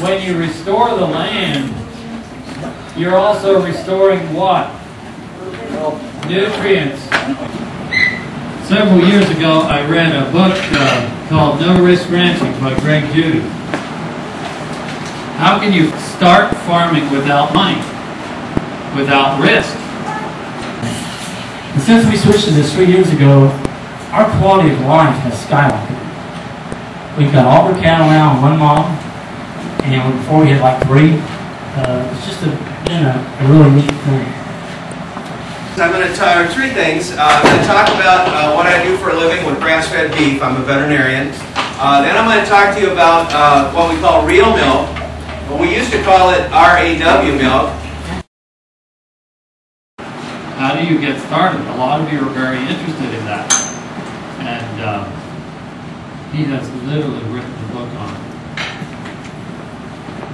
when you restore the land, you're also restoring what? Nutrients. Several years ago, I read a book called No Risk Ranching by Judy. How can you start farming without money, without risk? And since we switched to this 3 years ago, our quality of life has skyrocketed. We've got all our cattle now on one model, and before we had like 3. It's just been a really neat thing. I'm going to tell you 3 things. I'm going to talk about what I do for a living with grass-fed beef. I'm a veterinarian. Then I'm going to talk to you about what we call real milk. Well, we used to call it RAW milk. How do you get started? A lot of you are very interested in that. And he has literally written a book on it.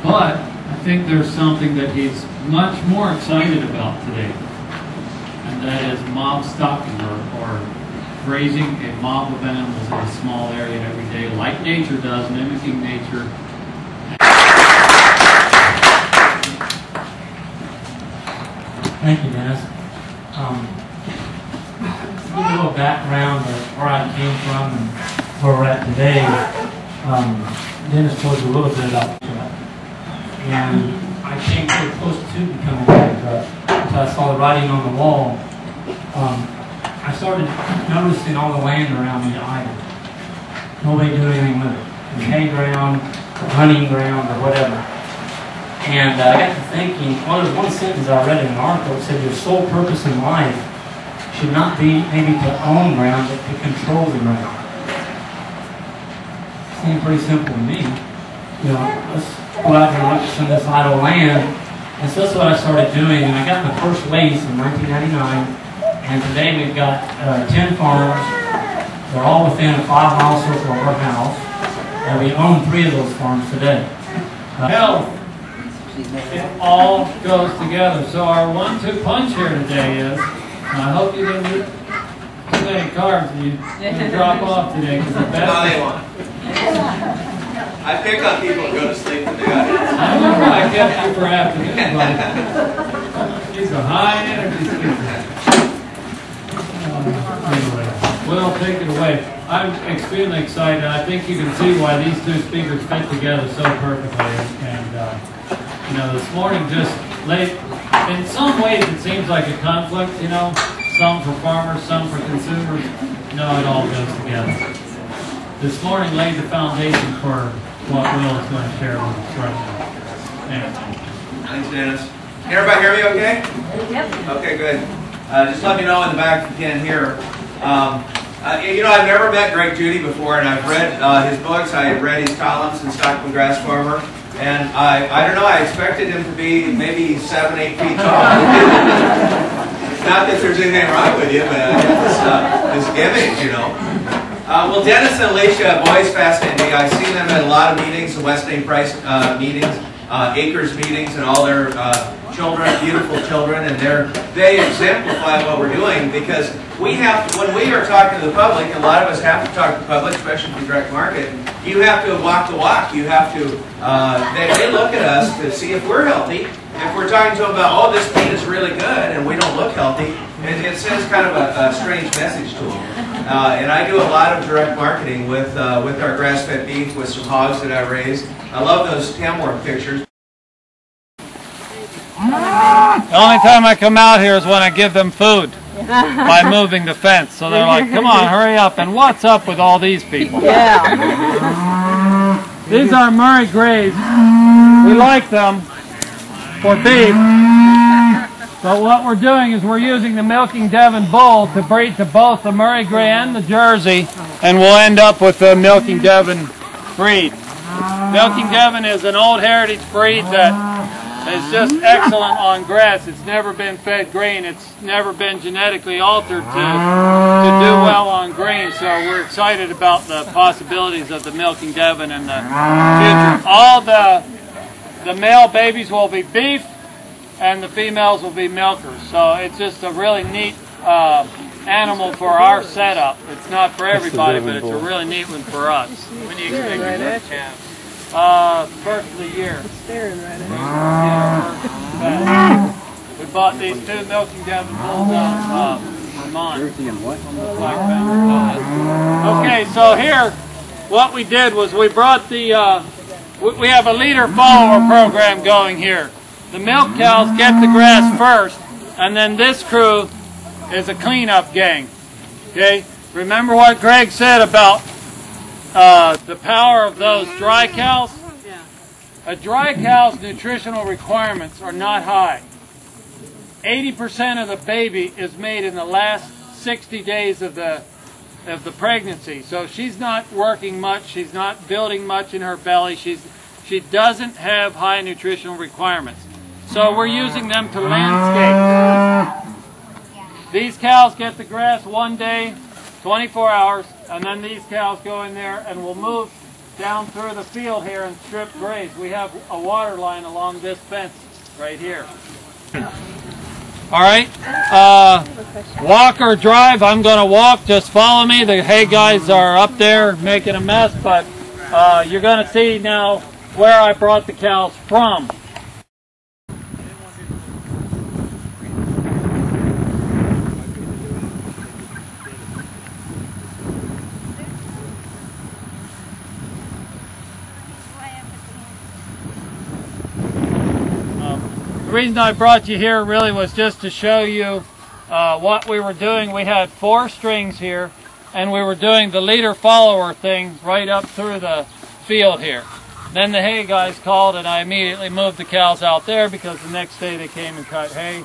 But I think there's something that he's much more excited about today. And that is mob stocking, or raising a mob of animals in a small area every day, like nature does, mimicking nature. Thank you, Dennis. To give you a little background of where I came from and where we're at today, Dennis told you a little bit about that. And I came pretty close to becoming a bankrupt until I saw the writing on the wall. I started noticing all the land around me idle. Nobody doing anything with it. The hay ground, hunting ground, or whatever. And I got to thinking, well, there's one sentence I read in an article that said your sole purpose in life should not be maybe to own ground, but to control the ground. Seemed pretty simple to me. You know, let's go out here and look at some of this idle land. And so that's what I started doing. And I got my first lease in 1999. And today we've got 10 farms. They're all within a 5-mile circle of our house. And we own 3 of those farms today. Health. It all goes together. So our 1-2 punch here today is, and I hope you didn't eat too many carbs and you didn't drop off today, because the best. No, they won't. I pick on people who go to sleep when they got it. I remember I kept you for afternoon, but these are high energy speakers. Anyway, well, take it away. I'm extremely excited. I think you can see why these 2 speakers fit together so perfectly. And you know, this morning just laid, in some ways it seems like a conflict, you know, some for farmers, some for consumers. No, it all goes together. This morning laid the foundation for what Will is going to share with us right now. Anyway. Thanks, Dennis. Can everybody hear me okay? Yep. Okay, good. Just let me know in the back if you can't hear. You know, I've never met Judy before, and I've read his books. I read his columns in Stockman Grass Farmer. And I don't know, I expected him to be maybe 7-8 feet tall. Not that there's anything wrong with you, but I got this gimmick, you know. Well, Dennis and Alicia have always fascinated me. I've seen them at a lot of meetings, the West End Price meetings, Acres meetings, and all their children, beautiful children, and they exemplify what we're doing, because we have to, when we are talking to the public, a lot of us have to talk to the public, especially the direct market. You have to walk the walk. You have to, they look at us to see if we're healthy. If we're talking to them about, oh, this meat is really good, and we don't look healthy, it sends kind of a strange message to them. And I do a lot of direct marketing with our grass-fed beef, with some hogs that I raise. I love those Tamworth pictures. The only time I come out here is when I give them food by moving the fence. So they're like, come on, hurry up. And what's up with all these people? Yeah. These are Murray Greys. We like them for beef. But what we're doing is we're using the Milking Devon bull to breed to both the Murray Grey and the Jersey. And we'll end up with the Milking Devon breed. Milking Devon is an old heritage breed that is just excellent on grass. It's never been fed grain. It's never been genetically altered to do well on grain. So we're excited about the possibilities of the Milking Devon in the future. All the male babies will be beef, and the females will be milkers. So it's just a really neat animal for our setup. It's not for everybody, but it's a really neat one for us. When do you expect your first calf? First of the year. here. Staring right at Yeah, we bought these 2 milking Devon bulls out of Vermont. Okay, so here, what we did was we brought the, we have a leader follower program going here. The milk cows get the grass first, and then this crew is a cleanup gang. Okay, remember what Greg said about the power of those dry cows? Yeah. A dry cow's nutritional requirements are not high. 80% of the baby is made in the last 60 days of the pregnancy. So she's not working much, she's not building much in her belly, she doesn't have high nutritional requirements. So we're using them to landscape. These cows get the grass one day, 24 hours, and then these cows go in there and we'll move down through the field here and strip graze. We have a water line along this fence right here. All right, walk or drive. I'm going to walk. Just follow me. The hay guys are up there making a mess, but you're going to see now where I brought the cows from. The reason I brought you here really was just to show you what we were doing. We had 4 strings here, and we were doing the leader-follower thing right up through the field here. Then the hay guys called, and I immediately moved the cows out there because the next day they came and cut hay,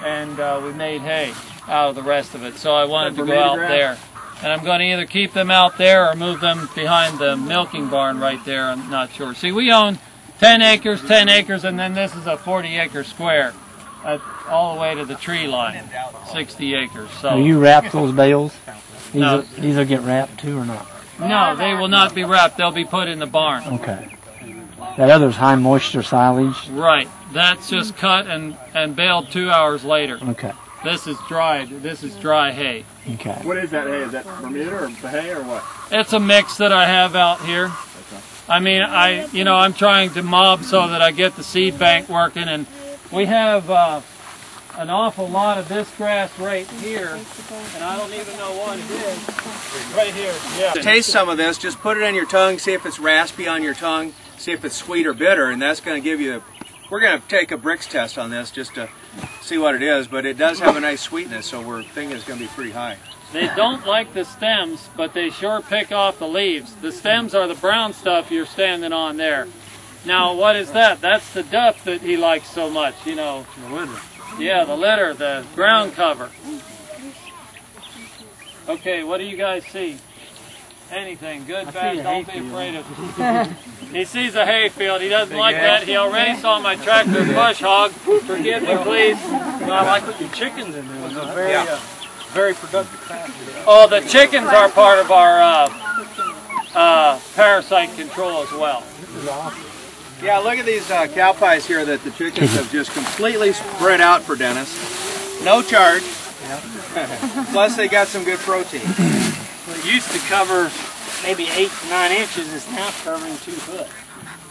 and we made hay out of the rest of it. So I wanted to go out there. And I'm going to either keep them out there or move them behind the milking barn right there. I'm not sure. See, we own 10 acres, and then this is a 40-acre square, all the way to the tree line, 60 acres. So do you wrap those bales? No. These will get wrapped too or not? No, they will not be wrapped. They'll be put in the barn. Okay. That other's high moisture silage? Right. That's just cut and baled 2 hours later. Okay. This is dried. This is dry hay. Okay. What is that hay? Is that Bermuda or hay or what? It's a mix that I have out here. I mean, I'm trying to mob so that I get the seed bank working, and we have an awful lot of this grass right here, and I don't even know what it is. Right here, yeah. Taste some of this, just put it on your tongue, see if it's raspy on your tongue, see if it's sweet or bitter, and that's going to give you, we're going to take a bricks test on this just to see what it is, but it does have a nice sweetness, so we're thinking it's going to be pretty high. They don't like the stems, but they sure pick off the leaves. The stems are the brown stuff you're standing on there. Now, what is that? That's the duff that he likes so much, you know. The litter. Yeah, the litter, the ground cover. Okay, what do you guys see? Anything, good, bad, don't be afraid of it. He sees a hay field, he doesn't like that. He already saw my tractor bush hog. Forgive me, please. No, I like what your chickens are doing. They're very productive pasture. Oh, the chickens are part of our parasite control as well. This is awesome. Yeah, look at these cow pies here that the chickens have just completely spread out for Dennis. No charge. Plus they got some good protein. Well, it used to cover maybe 8 to 9 inches. It's now covering 2 foot.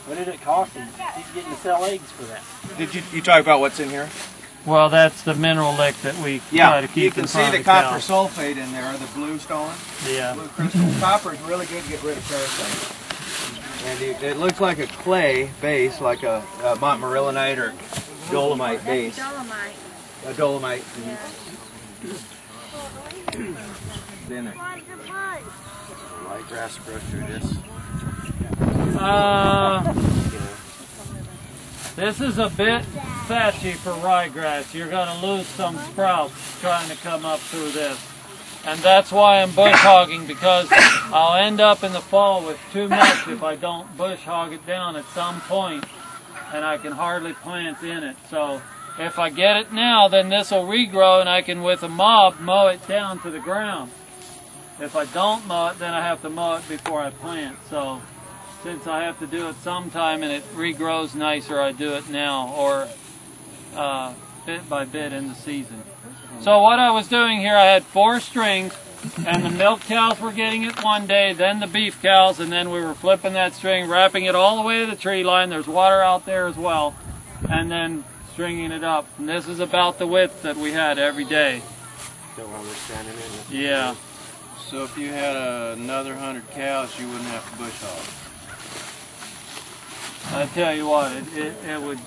What did it cost him? He's getting to sell eggs for that. Did you talk about what's in here? Well, that's the mineral lick that we try to keep you can in see front the of copper cows. sulfate in there, the blue stone. Yeah. Blue crystal. Copper is really good to get rid of parasites. And it looks like a clay base, like a montmorillonite or dolomite base. Dolomite. A dolomite. Yeah. Then a light grass brush through this. This is a bit thatchy for ryegrass. You're going to lose some sprouts trying to come up through this. And that's why I'm bush hogging, because I'll end up in the fall with too much if I don't bush hog it down at some point, and I can hardly plant in it. So if I get it now, then this will regrow and I can, with a mob, mow it down to the ground. If I don't mow it, then I have to mow it before I plant. So since I have to do it sometime and it regrows nicer, I do it now, or bit by bit in the season. So what I was doing here, I had 4 strings. And the milk cows were getting it one day, then the beef cows, and then we were flipping that string, wrapping it all the way to the tree line. There's water out there as well. And then stringing it up. And this is about the width that we had every day. So while we're standing in it. Yeah. So if you had another 100 cows, you wouldn't have to bush hog. I tell you what, it would